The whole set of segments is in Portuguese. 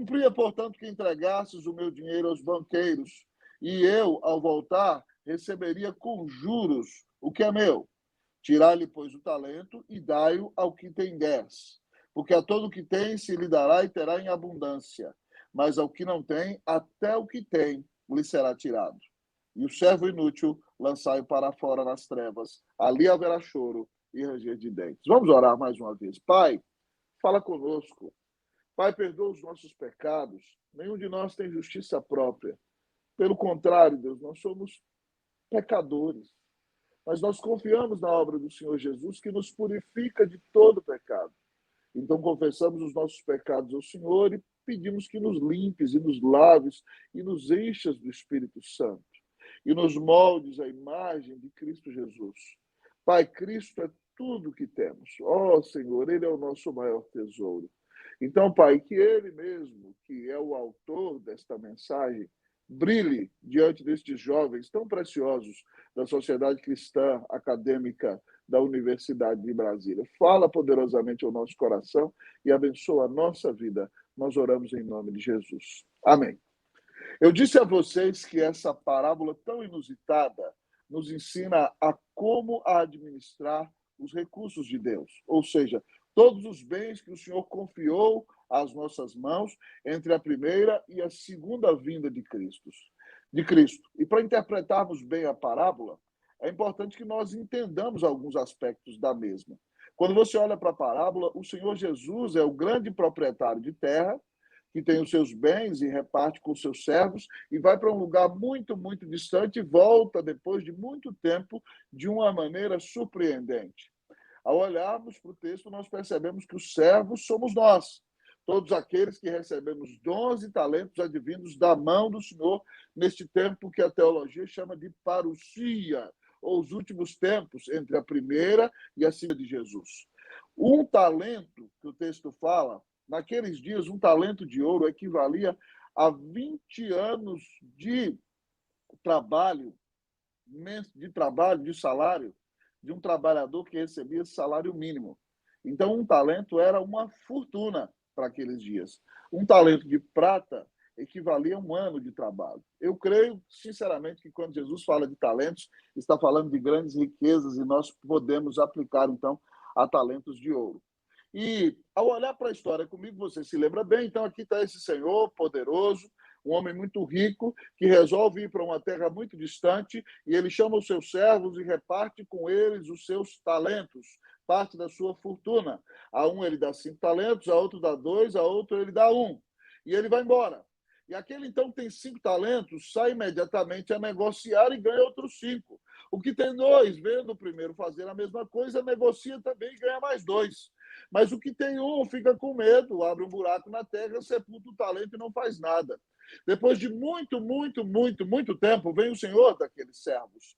Cumpria, portanto, que entregasses o meu dinheiro aos banqueiros, e eu, ao voltar, receberia com juros o que é meu. Tirai-lhe, pois, o talento e dai-o ao que tem 10. Porque a todo o que tem se lhe dará e terá em abundância. Mas ao que não tem, até o que tem lhe será tirado. E o servo inútil lançai-o para fora nas trevas. Ali haverá choro e ranger de dentes. Vamos orar mais uma vez. Pai, fala conosco. Pai, perdoa os nossos pecados. Nenhum de nós tem justiça própria. Pelo contrário, Deus, nós somos pecadores. Mas nós confiamos na obra do Senhor Jesus, que nos purifica de todo pecado. Então, confessamos os nossos pecados ao Senhor e pedimos que nos limpes e nos laves e nos enchas do Espírito Santo e nos moldes à imagem de Cristo Jesus. Pai, Cristo é tudo que temos. Ó Senhor, Ele é o nosso maior tesouro. Então, Pai, que Ele mesmo, que é o autor desta mensagem, brilhe diante destes jovens tão preciosos da sociedade cristã acadêmica da Universidade de Brasília. Fala poderosamente ao nosso coração e abençoa a nossa vida. Nós oramos em nome de Jesus. Amém. Eu disse a vocês que essa parábola tão inusitada nos ensina a como administrar os recursos de Deus, ou seja, todos os bens que o Senhor confiou às nossas mãos entre a primeira e a segunda vinda de Cristo. E para interpretarmos bem a parábola, é importante que nós entendamos alguns aspectos da mesma. Quando você olha para a parábola, o Senhor Jesus é o grande proprietário de terra, que tem os seus bens e reparte com os seus servos, e vai para um lugar muito, muito distante e volta depois de muito tempo de uma maneira surpreendente. Ao olharmos para o texto, nós percebemos que os servos somos nós, todos aqueles que recebemos dons e talentos advindos da mão do Senhor neste tempo que a teologia chama de parousia, ou os últimos tempos entre a primeira e a segunda de Jesus. Um talento, que o texto fala, naqueles dias, um talento de ouro equivalia a 20 anos de trabalho, de salário, de um trabalhador que recebia salário mínimo. Então, um talento era uma fortuna para aqueles dias. Um talento de prata equivalia a um ano de trabalho. Eu creio, sinceramente, que quando Jesus fala de talentos, está falando de grandes riquezas e nós podemos aplicar, então, a talentos de ouro. E, ao olhar para a história comigo, você se lembra bem, então aqui está esse senhor poderoso, um homem muito rico, que resolve ir para uma terra muito distante, e ele chama os seus servos e reparte com eles os seus talentos, parte da sua fortuna. A um ele dá 5 talentos, a outro dá 2, a outro ele dá 1. E ele vai embora. E aquele, então, que tem 5 talentos, sai imediatamente a negociar e ganha outros 5. O que tem 2, vendo o primeiro fazer a mesma coisa, negocia também e ganha mais 2. Mas o que tem 1 fica com medo, abre um buraco na terra, sepulta o talento e não faz nada. Depois de muito tempo, vem o senhor daqueles servos.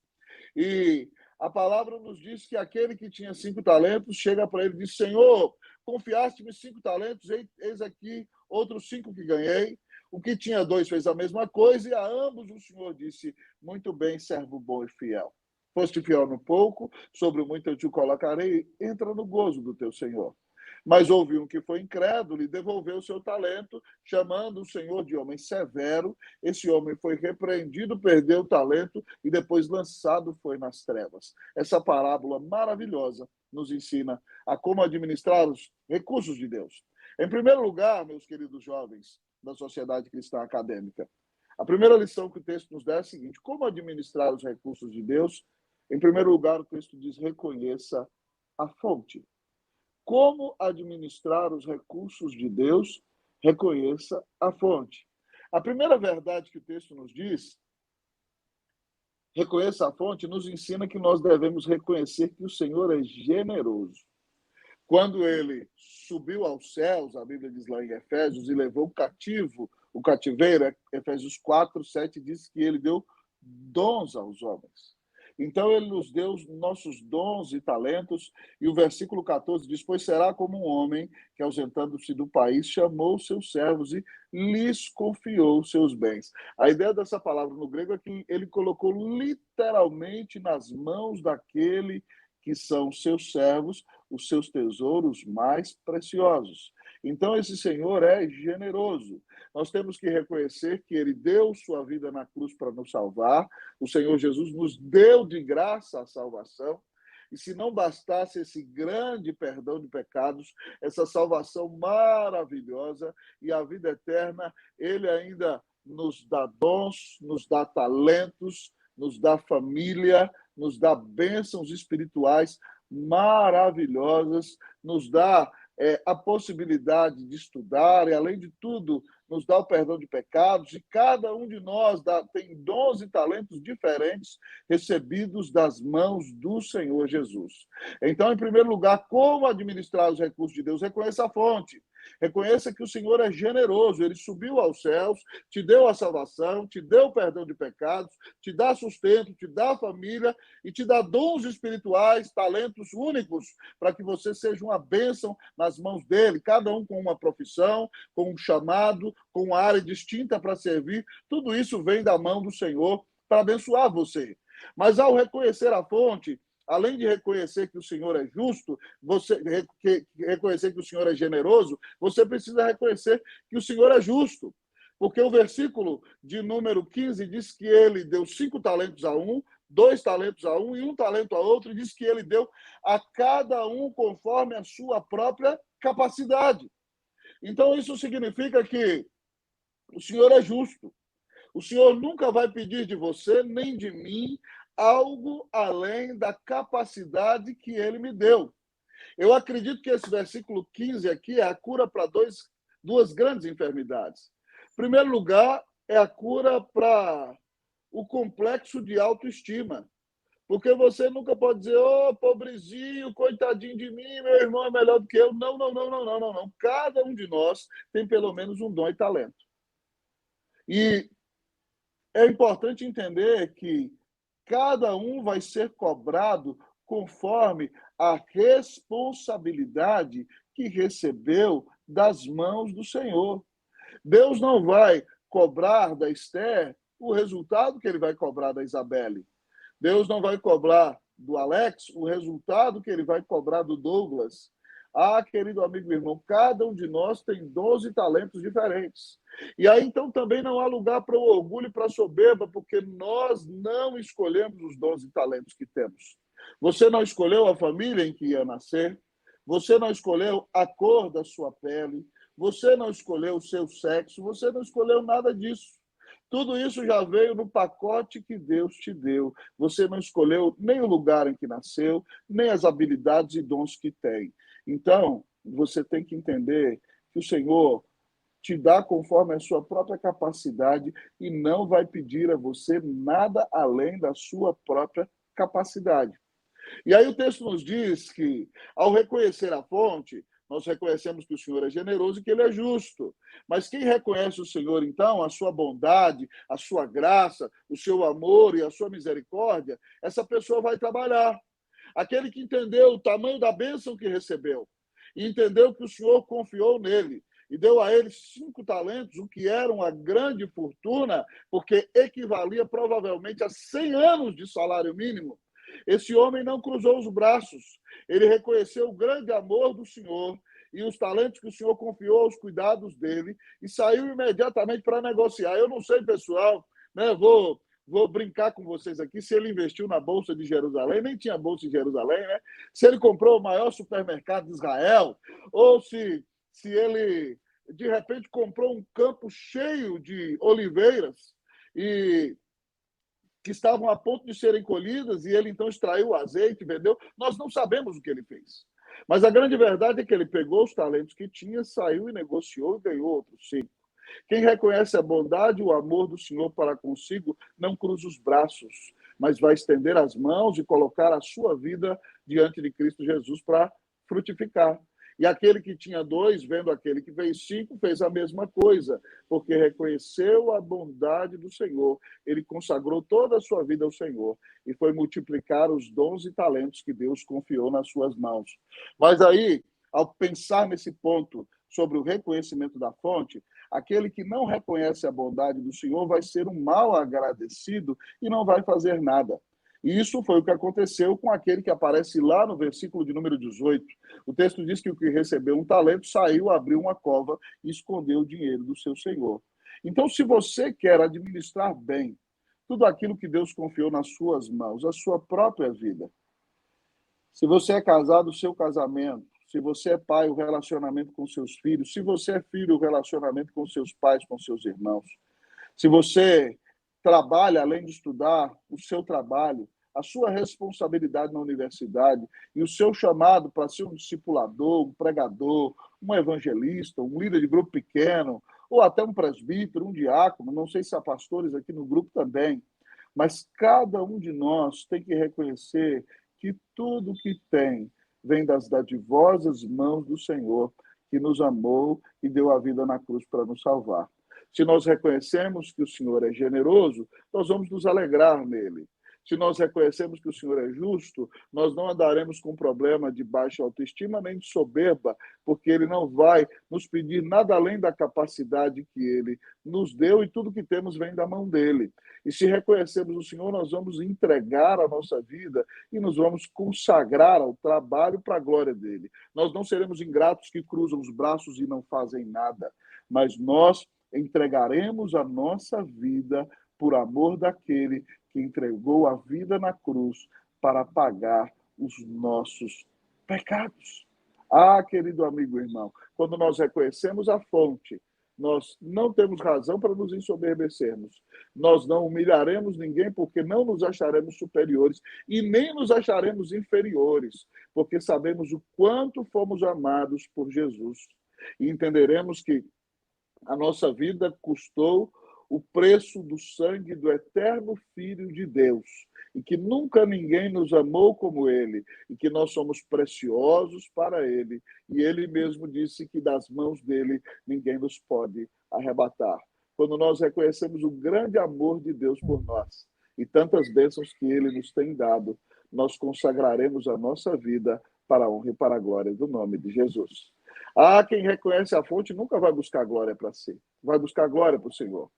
E a palavra nos diz que aquele que tinha 5 talentos chega para ele e diz: Senhor, confiaste-me 5 talentos, eis aqui outros 5 que ganhei. O que tinha 2 fez a mesma coisa, e a ambos o Senhor disse: muito bem, servo bom e fiel. Foste fiel no pouco, sobre o muito eu te colocarei, entra no gozo do teu Senhor. Mas houve um que foi incrédulo e devolveu o seu talento, chamando o Senhor de homem severo. Esse homem foi repreendido, perdeu o talento e depois lançado foi nas trevas. Essa parábola maravilhosa nos ensina a como administrar os recursos de Deus. Em primeiro lugar, meus queridos jovens da sociedade cristã acadêmica, a primeira lição que o texto nos dá é a seguinte: como administrar os recursos de Deus? Em primeiro lugar, o texto diz: reconheça a fonte. Como administrar os recursos de Deus? Reconheça a fonte. A primeira verdade que o texto nos diz, reconheça a fonte, nos ensina que nós devemos reconhecer que o Senhor é generoso. Quando ele subiu aos céus, a Bíblia diz lá em Efésios, e levou o cativeiro, Efésios 4:7 diz que ele deu dons aos homens. Então, ele nos deu os nossos dons e talentos, e o versículo 14 diz: pois será como um homem que, ausentando-se do país, chamou seus servos e lhes confiou seus bens. A ideia dessa palavra no grego é que ele colocou literalmente nas mãos daquele que são seus servos, os seus tesouros mais preciosos. Então, esse Senhor é generoso. nós temos que reconhecer que ele deu sua vida na cruz para nos salvar. O Senhor Jesus nos deu de graça a salvação. E se não bastasse esse grande perdão de pecados, essa salvação maravilhosa e a vida eterna, ele ainda nos dá dons, nos dá talentos, nos dá família, nos dá bênçãos espirituais maravilhosas, nos dá a possibilidade de estudar e, além de tudo, nos dá o perdão de pecados, e cada um de nós tem dons e talentos diferentes recebidos das mãos do Senhor Jesus. Então, em primeiro lugar, como administrar os recursos de Deus? Reconheça a fonte. Reconheça que o Senhor é generoso, ele subiu aos céus, te deu a salvação, te deu o perdão de pecados, te dá sustento, te dá família e te dá dons espirituais, talentos únicos, para que você seja uma bênção nas mãos dele, cada um com uma profissão, com um chamado, com uma área distinta para servir. Tudo isso vem da mão do Senhor para abençoar você. Mas ao reconhecer a fonte, além de reconhecer que o Senhor é justo, você reconhecer que o Senhor é generoso, você precisa reconhecer que o Senhor é justo. Porque o versículo de número 15 diz que ele deu 5 talentos a um, 2 talentos a um e 1 talento a outro, e diz que ele deu a cada um conforme a sua própria capacidade. Então, isso significa que o Senhor é justo. O Senhor nunca vai pedir de você, nem de mim, algo além da capacidade que ele me deu. Eu acredito que esse versículo 15 aqui é a cura para duas grandes enfermidades. Em primeiro lugar, é a cura para o complexo de autoestima. Porque você nunca pode dizer, pobrezinho, coitadinho de mim, meu irmão é melhor do que eu. Não, não, não, não, não, não, não. Cada um de nós tem pelo menos um dom e talento. E é importante entender que cada um vai ser cobrado conforme a responsabilidade que recebeu das mãos do Senhor. Deus não vai cobrar da Esther o resultado que ele vai cobrar da Isabelle. Deus não vai cobrar do Alex o resultado que ele vai cobrar do Douglas. Querido amigo e irmão, cada um de nós tem 12 talentos diferentes. E aí, então, também não há lugar para o orgulho e para a soberba, porque nós não escolhemos os 12 talentos que temos. Você não escolheu a família em que ia nascer, você não escolheu a cor da sua pele, você não escolheu o seu sexo, você não escolheu nada disso. Tudo isso já veio no pacote que Deus te deu. Você não escolheu nem o lugar em que nasceu, nem as habilidades e dons que tem. Então, você tem que entender que o Senhor te dá conforme a sua própria capacidade e não vai pedir a você nada além da sua própria capacidade. E aí o texto nos diz que, ao reconhecer a fonte, nós reconhecemos que o Senhor é generoso e que ele é justo. Mas quem reconhece o Senhor, então, a sua bondade, a sua graça, o seu amor e a sua misericórdia, essa pessoa vai trabalhar. Aquele que entendeu o tamanho da bênção que recebeu e entendeu que o Senhor confiou nele e deu a ele 5 talentos, o que era uma grande fortuna, porque equivalia provavelmente a 100 anos de salário mínimo. Esse homem não cruzou os braços. Ele reconheceu o grande amor do Senhor e os talentos que o Senhor confiou aos cuidados dele e saiu imediatamente para negociar. Eu não sei, pessoal, né? Vou brincar com vocês aqui, se ele investiu na Bolsa de Jerusalém, nem tinha Bolsa de Jerusalém, né? Se ele comprou o maior supermercado de Israel, ou se ele, de repente, comprou um campo cheio de oliveiras e que estavam a ponto de serem colhidas, e ele então extraiu o azeite, vendeu. Nós não sabemos o que ele fez. Mas a grande verdade é que ele pegou os talentos que tinha, saiu e negociou e ganhou outros 5. Quem reconhece a bondade e o amor do Senhor para consigo, não cruza os braços, mas vai estender as mãos e colocar a sua vida diante de Cristo Jesus para frutificar. E aquele que tinha 2, vendo aquele que fez 5, fez a mesma coisa, porque reconheceu a bondade do Senhor. Ele consagrou toda a sua vida ao Senhor e foi multiplicar os dons e talentos que Deus confiou nas suas mãos. Mas aí, ao pensar nesse ponto sobre o reconhecimento da fonte, aquele que não reconhece a bondade do Senhor vai ser um mal agradecido e não vai fazer nada. E isso foi o que aconteceu com aquele que aparece lá no versículo de número 18. O texto diz que o que recebeu um talento saiu, abriu uma cova e escondeu o dinheiro do seu senhor. Então, se você quer administrar bem tudo aquilo que Deus confiou nas suas mãos, a sua própria vida, se você é casado, o seu casamento, se você é pai, o relacionamento com seus filhos, se você é filho, o relacionamento com seus pais, com seus irmãos, se você trabalha, além de estudar, o seu trabalho, a sua responsabilidade na universidade e o seu chamado para ser um discipulador, um pregador, um evangelista, um líder de grupo pequeno, ou até um presbítero, um diácono, não sei se há pastores aqui no grupo também, mas cada um de nós tem que reconhecer que tudo que tem vem das dadivosas mãos do Senhor, que nos amou e deu a vida na cruz para nos salvar. Se nós reconhecemos que o Senhor é generoso, nós vamos nos alegrar nele. Se nós reconhecemos que o Senhor é justo, nós não andaremos com problema de baixa autoestima nem de soberba, porque ele não vai nos pedir nada além da capacidade que ele nos deu e tudo que temos vem da mão dele. E se reconhecemos o Senhor, nós vamos entregar a nossa vida e nos vamos consagrar ao trabalho para a glória dele. Nós não seremos ingratos que cruzam os braços e não fazem nada, mas nós entregaremos a nossa vida por amor daquele que entregou a vida na cruz para pagar os nossos pecados. Ah, querido amigo e irmão, quando nós reconhecemos a fonte, nós não temos razão para nos ensoberbecermos. Nós não humilharemos ninguém porque não nos acharemos superiores e nem nos acharemos inferiores, porque sabemos o quanto fomos amados por Jesus. E entenderemos que a nossa vida custou o preço do sangue do eterno Filho de Deus, e que nunca ninguém nos amou como ele, e que nós somos preciosos para ele, e ele mesmo disse que das mãos dele ninguém nos pode arrebatar. Quando nós reconhecemos o grande amor de Deus por nós e tantas bênçãos que ele nos tem dado, nós consagraremos a nossa vida para a honra e para a glória do nome de Jesus. Ah, quem reconhece a fonte nunca vai buscar glória para si, vai buscar glória para o Senhor.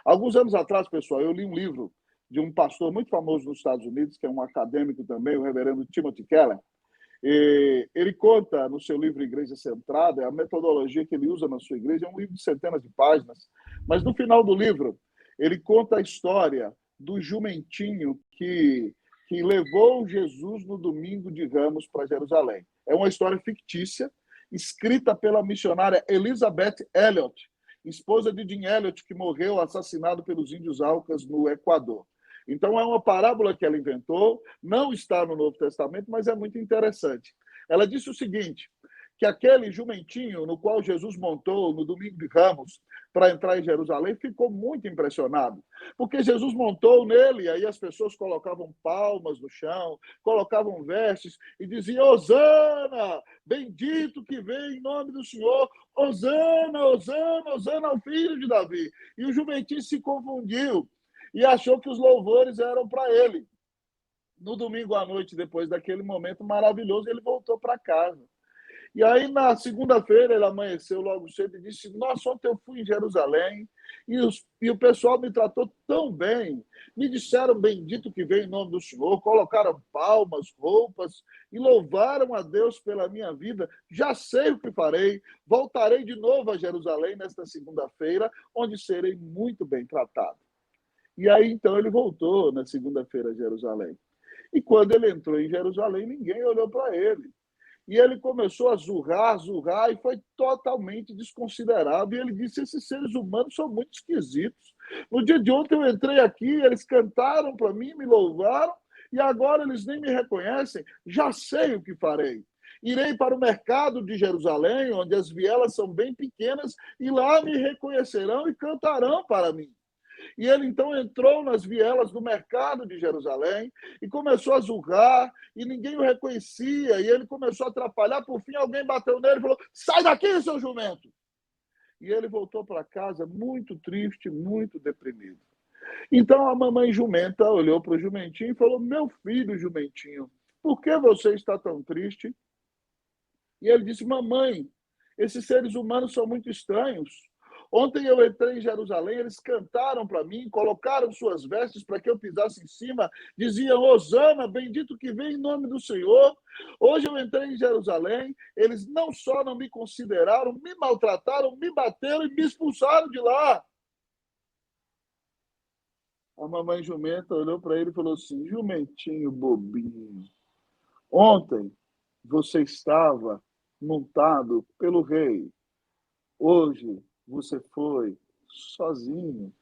Alguns anos atrás, pessoal, eu li um livro de um pastor muito famoso nos Estados Unidos, que é um acadêmico também, o reverendo Timothy Keller. E ele conta no seu livro Igreja Centrada, a metodologia que ele usa na sua igreja, é um livro de centenas de páginas, mas no final do livro, ele conta a história do jumentinho que levou Jesus no domingo de Ramos para Jerusalém. É uma história fictícia, escrita pela missionária Elizabeth Elliot, esposa de Jim Elliot, que morreu assassinado pelos índios Aucas no Equador. Então, é uma parábola que ela inventou, não está no Novo Testamento, mas é muito interessante. Ela disse o seguinte, que aquele jumentinho no qual Jesus montou no domingo de Ramos para entrar em Jerusalém ficou muito impressionado, porque Jesus montou nele, e aí as pessoas colocavam palmas no chão, colocavam vestes e diziam, Hosana, bendito que vem em nome do Senhor, Hosana, Hosana, Hosana ao filho de Davi. E o jumentinho se confundiu e achou que os louvores eram para ele. No domingo à noite, depois daquele momento maravilhoso, ele voltou para casa. E aí, na segunda-feira, ele amanheceu logo cedo e disse, nossa, ontem eu fui em Jerusalém e o pessoal me tratou tão bem, me disseram bendito que vem em nome do Senhor, colocaram palmas, roupas e louvaram a Deus pela minha vida. Já sei o que farei, voltarei de novo a Jerusalém nesta segunda-feira, onde serei muito bem tratado. E aí, então, ele voltou na segunda-feira a Jerusalém. E quando ele entrou em Jerusalém, ninguém olhou para ele. E ele começou a zurrar, e foi totalmente desconsiderado. E ele disse, esses seres humanos são muito esquisitos. No dia de ontem eu entrei aqui, eles cantaram para mim, me louvaram, e agora eles nem me reconhecem. Já sei o que farei. Irei para o mercado de Jerusalém, onde as vielas são bem pequenas, e lá me reconhecerão e cantarão para mim. E ele então entrou nas vielas do mercado de Jerusalém e começou a zurrar, e ninguém o reconhecia, e ele começou a atrapalhar. Por fim, alguém bateu nele e falou, sai daqui, seu jumento! E ele voltou para casa muito triste, muito deprimido. Então a mamãe jumenta olhou para o jumentinho e falou, meu filho jumentinho, por que você está tão triste? E ele disse, mamãe, esses seres humanos são muito estranhos. Ontem eu entrei em Jerusalém, eles cantaram para mim, colocaram suas vestes para que eu pisasse em cima, diziam, Hosana, bendito que vem em nome do Senhor. Hoje eu entrei em Jerusalém, eles não só não me consideraram, me maltrataram, me bateram e me expulsaram de lá. A mamãe jumenta olhou para ele e falou assim, jumentinho bobinho, ontem você estava montado pelo rei, hoje você foi sozinho.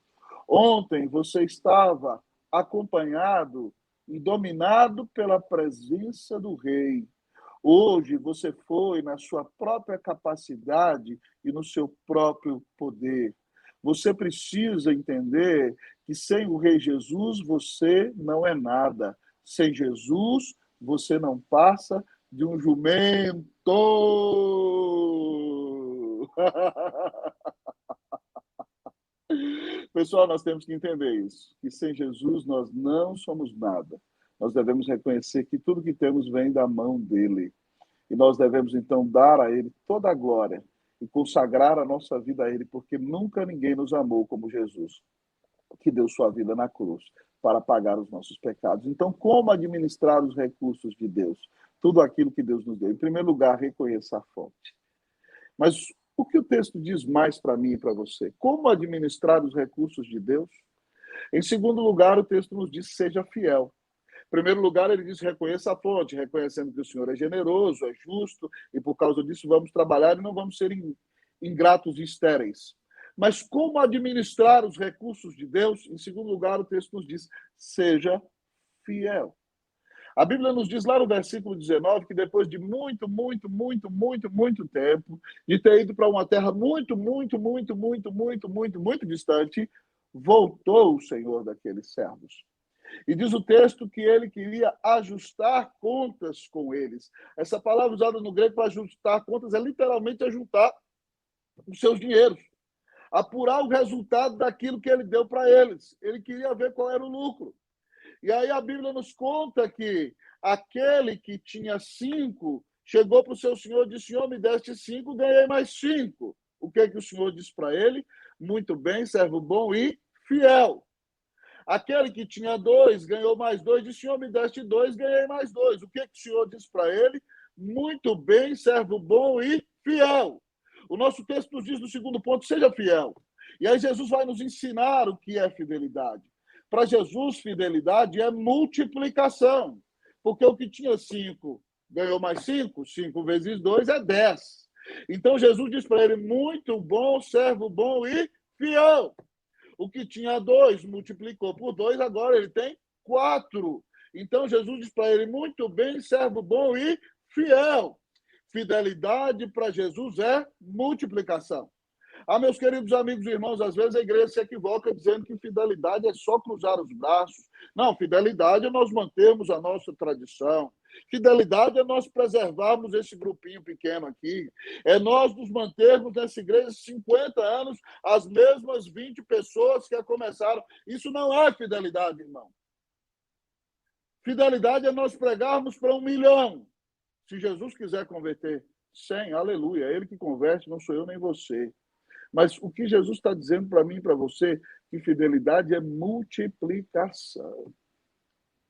Ontem você estava acompanhado e dominado pela presença do rei. Hoje você foi na sua própria capacidade e no seu próprio poder. Você precisa entender que sem o Rei Jesus você não é nada. Sem Jesus você não passa de um jumento. Pessoal, nós temos que entender isso, que sem Jesus nós não somos nada. Nós devemos reconhecer que tudo que temos vem da mão dele. E nós devemos, então, dar a ele toda a glória e consagrar a nossa vida a ele, porque nunca ninguém nos amou como Jesus, que deu sua vida na cruz para pagar os nossos pecados. Então, como administrar os recursos de Deus? Tudo aquilo que Deus nos deu. Em primeiro lugar, reconheça a fonte. Mas o que o texto diz mais para mim e para você? Como administrar os recursos de Deus? Em segundo lugar, o texto nos diz: seja fiel. Em primeiro lugar, ele diz: reconheça a fonte, reconhecendo que o Senhor é generoso, é justo, e por causa disso vamos trabalhar e não vamos ser ingratos e estéreis. Mas como administrar os recursos de Deus? Em segundo lugar, o texto nos diz: seja fiel. A Bíblia nos diz lá no versículo 19 que depois de muito tempo, de ter ido para uma terra muito distante, voltou o Senhor daqueles servos. E diz o texto que ele queria ajustar contas com eles. Essa palavra usada no grego para ajustar contas é literalmente ajuntar os seus dinheiros, apurar o resultado daquilo que ele deu para eles. Ele queria ver qual era o lucro. E aí a Bíblia nos conta que aquele que tinha 5 chegou para o seu senhor e disse: Senhor, me deste 5, ganhei mais 5. O que o senhor disse para ele? Muito bem, servo bom e fiel. Aquele que tinha 2 ganhou mais 2, disse: Senhor, me deste 2, ganhei mais 2. O que o senhor disse para ele? Muito bem, servo bom e fiel. O nosso texto nos diz no segundo ponto: seja fiel. E aí Jesus vai nos ensinar o que é fidelidade. Para Jesus, fidelidade é multiplicação. Porque o que tinha 5 ganhou mais 5, 5 vezes 2 é 10. Então Jesus diz para ele: muito bom, servo bom e fiel. O que tinha 2 multiplicou por 2, agora ele tem 4. Então Jesus diz para ele: muito bem, servo bom e fiel. Fidelidade para Jesus é multiplicação. Meus queridos amigos e irmãos, às vezes a igreja se equivoca dizendo que fidelidade é só cruzar os braços. Não, fidelidade é nós mantermos a nossa tradição. Fidelidade é nós preservarmos esse grupinho pequeno aqui. É nós nos mantermos nessa igreja 50 anos, as mesmas 20 pessoas que a começaram. Isso não é fidelidade, irmão. Fidelidade é nós pregarmos para 1 milhão. Se Jesus quiser converter 100, aleluia, é ele que converte, não sou eu nem você. Mas o que Jesus está dizendo para mim e para você, que fidelidade é multiplicação.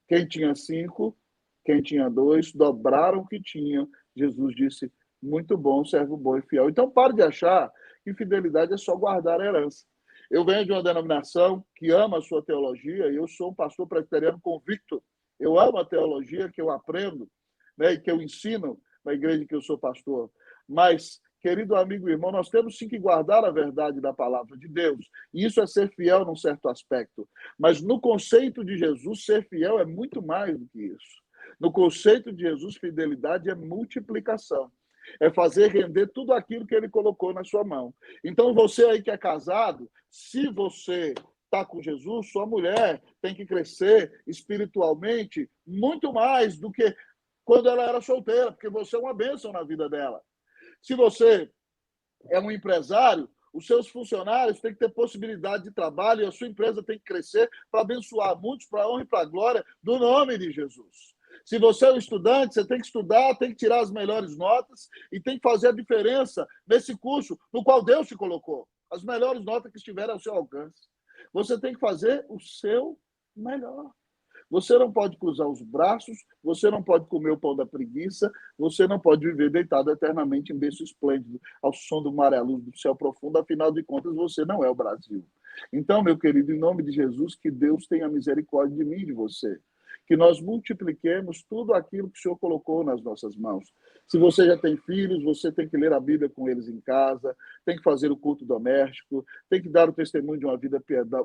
Quem tinha 5, quem tinha 2, dobraram o que tinham. Jesus disse: muito bom, servo bom e fiel. Então, pare de achar que fidelidade é só guardar a herança. Eu venho de uma denominação que ama a sua teologia e eu sou um pastor presbiteriano convicto. Eu amo a teologia que eu aprendo, né, e que eu ensino na igreja que eu sou pastor. Mas, querido amigo e irmão, nós temos sim que guardar a verdade da palavra de Deus. E isso é ser fiel num certo aspecto. Mas no conceito de Jesus, ser fiel é muito mais do que isso. No conceito de Jesus, fidelidade é multiplicação. É fazer render tudo aquilo que ele colocou na sua mão. Então, você aí que é casado, se você está com Jesus, sua mulher tem que crescer espiritualmente muito mais do que quando ela era solteira, porque você é uma bênção na vida dela. Se você é um empresário, os seus funcionários têm que ter possibilidade de trabalho e a sua empresa tem que crescer para abençoar muitos, para a honra e para a glória do nome de Jesus. Se você é um estudante, você tem que estudar, tem que tirar as melhores notas e tem que fazer a diferença nesse curso no qual Deus te colocou. as melhores notas que estiverem ao seu alcance. Você tem que fazer o seu melhor. Você não pode cruzar os braços, você não pode comer o pão da preguiça, você não pode viver deitado eternamente em berço esplêndido, ao som do mar e à luz do céu profundo, afinal de contas, você não é o Brasil. Então, meu querido, em nome de Jesus, que Deus tenha misericórdia de mim e de você. Que nós multipliquemos tudo aquilo que o Senhor colocou nas nossas mãos. Se você já tem filhos, você tem que ler a Bíblia com eles em casa, tem que fazer o culto doméstico, tem que dar o testemunho de uma vida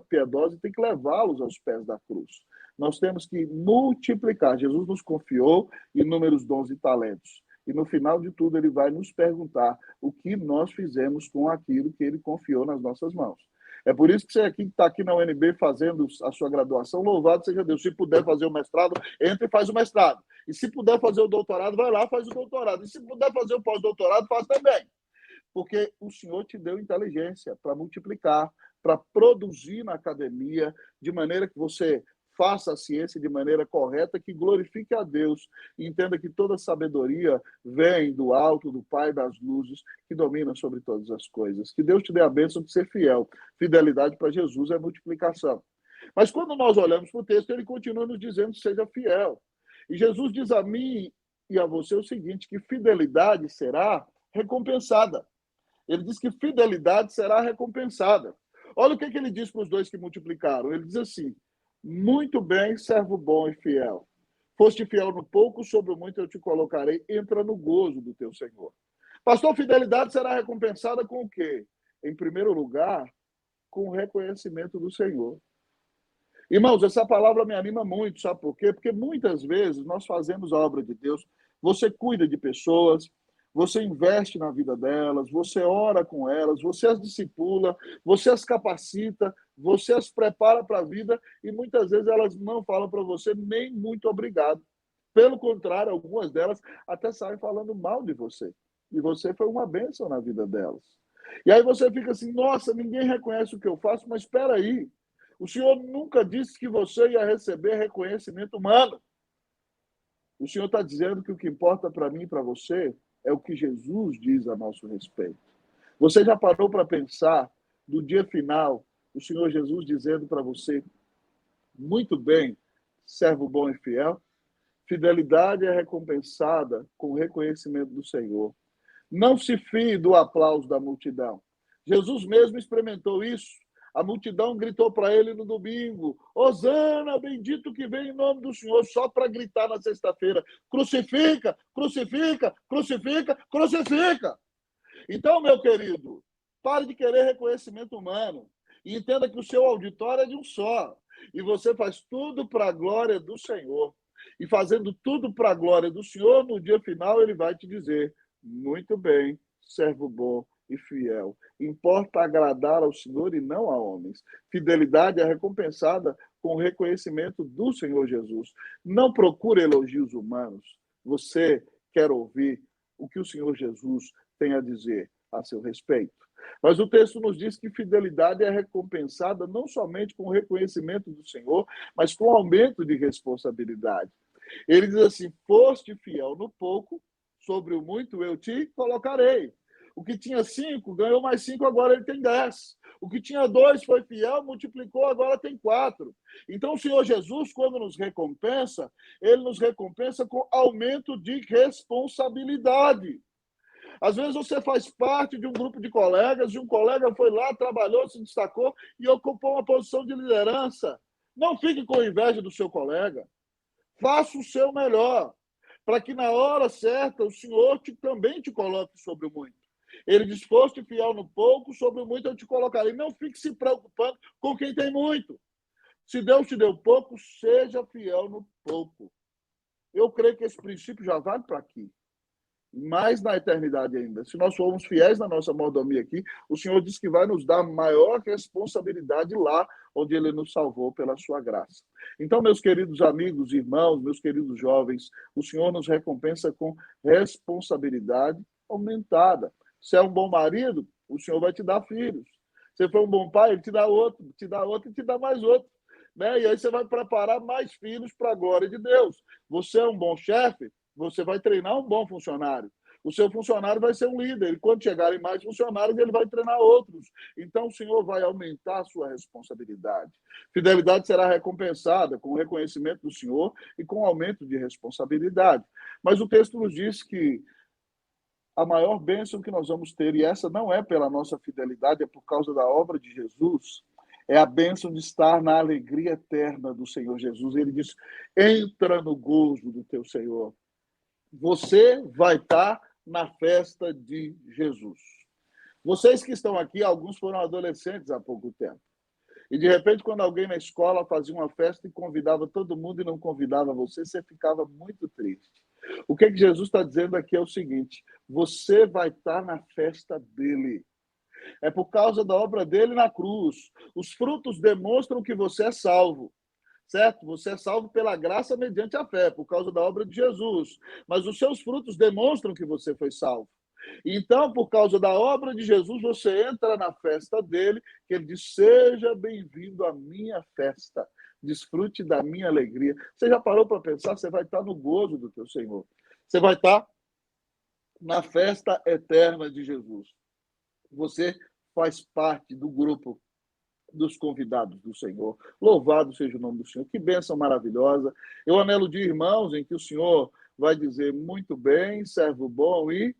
piedosa e tem que levá-los aos pés da cruz. Nós temos que multiplicar. Jesus nos confiou inúmeros dons e talentos. E no final de tudo, ele vai nos perguntar o que nós fizemos com aquilo que ele confiou nas nossas mãos. É por isso que você está aqui na UNB fazendo a sua graduação, louvado seja Deus. Se puder fazer o mestrado, entre e faz o mestrado. E se puder fazer o doutorado, vai lá, faz o doutorado. E se puder fazer o pós-doutorado, faz também. Porque o Senhor te deu inteligência para multiplicar, para produzir na academia, de maneira que você faça a ciência de maneira correta, que glorifique a Deus, e entenda que toda sabedoria vem do alto, do Pai das luzes, que domina sobre todas as coisas. Que Deus te dê a bênção de ser fiel. Fidelidade para Jesus é multiplicação. Mas quando nós olhamos para o texto, ele continua nos dizendo, seja fiel. E Jesus diz a mim e a você o seguinte, que fidelidade será recompensada. Ele diz que fidelidade será recompensada. Olha o que ele diz para os dois que multiplicaram. Ele diz assim, muito bem, servo bom e fiel. Foste fiel no pouco, sobre o muito eu te colocarei. Entra no gozo do teu Senhor. Pastor, fidelidade será recompensada com o quê? Em primeiro lugar, com o reconhecimento do Senhor. Irmãos, essa palavra me anima muito, sabe por quê? Porque muitas vezes nós fazemos a obra de Deus, você cuida de pessoas, você investe na vida delas, você ora com elas, você as discipula, você as capacita, você as prepara para a vida e muitas vezes elas não falam para você nem muito obrigado. Pelo contrário, algumas delas até saem falando mal de você. E você foi uma bênção na vida delas. E aí você fica assim, nossa, ninguém reconhece o que eu faço, mas espera aí. O Senhor nunca disse que você ia receber reconhecimento humano. O Senhor está dizendo que o que importa para mim e para você é o que Jesus diz a nosso respeito. Você já parou para pensar no dia final, o Senhor Jesus dizendo para você, muito bem, servo bom e fiel? Fidelidade é recompensada com o reconhecimento do Senhor. Não se fie do aplauso da multidão. Jesus mesmo experimentou isso. A multidão gritou para ele no domingo, Hosana, bendito que vem em nome do Senhor, só para gritar na sexta-feira, crucifica, crucifica, crucifica, crucifica. Então, meu querido, pare de querer reconhecimento humano e entenda que o seu auditório é de um só. E você faz tudo para a glória do Senhor. E fazendo tudo para a glória do Senhor, no dia final ele vai te dizer, muito bem, servo bom e fiel. Importa agradar ao Senhor e não a homens. Fidelidade é recompensada com o reconhecimento do Senhor Jesus. Não procure elogios humanos. Você quer ouvir o que o Senhor Jesus tem a dizer a seu respeito. Mas o texto nos diz que fidelidade é recompensada não somente com o reconhecimento do Senhor, mas com o aumento de responsabilidade. Ele diz assim, foste fiel no pouco, sobre o muito eu te colocarei. O que tinha 5, ganhou mais 5, agora ele tem 10. O que tinha 2 foi fiel, multiplicou, agora tem 4. Então, o Senhor Jesus, quando nos recompensa, ele nos recompensa com aumento de responsabilidade. Às vezes você faz parte de um grupo de colegas, e um colega foi lá, trabalhou, se destacou e ocupou uma posição de liderança. Não fique com inveja do seu colega. Faça o seu melhor, para que na hora certa o Senhor também te coloque sobre o muito. Ele diz, foste fiel no pouco, sobre o muito eu te colocarei. Não fique se preocupando com quem tem muito. Se Deus te deu pouco, seja fiel no pouco. Eu creio que esse princípio já vale para aqui. Mais na eternidade ainda. Se nós formos fiéis na nossa mordomia aqui, o Senhor diz que vai nos dar maior responsabilidade lá onde Ele nos salvou pela sua graça. Então, meus queridos amigos, irmãos, meus queridos jovens, o Senhor nos recompensa com responsabilidade aumentada. Se é um bom marido, o Senhor vai te dar filhos. Se for um bom pai, Ele te dá outro e te dá mais outro. Né? E aí você vai preparar mais filhos para a glória de Deus. Você é um bom chefe, você vai treinar um bom funcionário. O seu funcionário vai ser um líder. E quando chegarem mais funcionários, ele vai treinar outros. Então, o Senhor vai aumentar a sua responsabilidade. Fidelidade será recompensada com o reconhecimento do Senhor e com o aumento de responsabilidade. Mas o texto nos diz que a maior bênção que nós vamos ter, e essa não é pela nossa fidelidade, é por causa da obra de Jesus, é a bênção de estar na alegria eterna do Senhor Jesus. Ele diz: entra no gozo do teu Senhor. Você vai estar na festa de Jesus. Vocês que estão aqui, alguns foram adolescentes há pouco tempo. E, de repente, quando alguém na escola fazia uma festa e convidava todo mundo e não convidava você, você ficava muito triste. O que Jesus está dizendo aqui é o seguinte: você vai estar na festa dele. É por causa da obra dele na cruz. Os frutos demonstram que você é salvo. Certo? Você é salvo pela graça mediante a fé, por causa da obra de Jesus. Mas os seus frutos demonstram que você foi salvo. Então, por causa da obra de Jesus, você entra na festa dele, que ele diz: seja bem-vindo à minha festa, desfrute da minha alegria. Você já parou para pensar? Você vai estar no gozo do teu Senhor. Você vai estar na festa eterna de Jesus. Você faz parte do grupo dos convidados do Senhor. Louvado seja o nome do Senhor. Que bênção maravilhosa. Eu anelo de irmãos em que o Senhor vai dizer: muito bem, servo bom e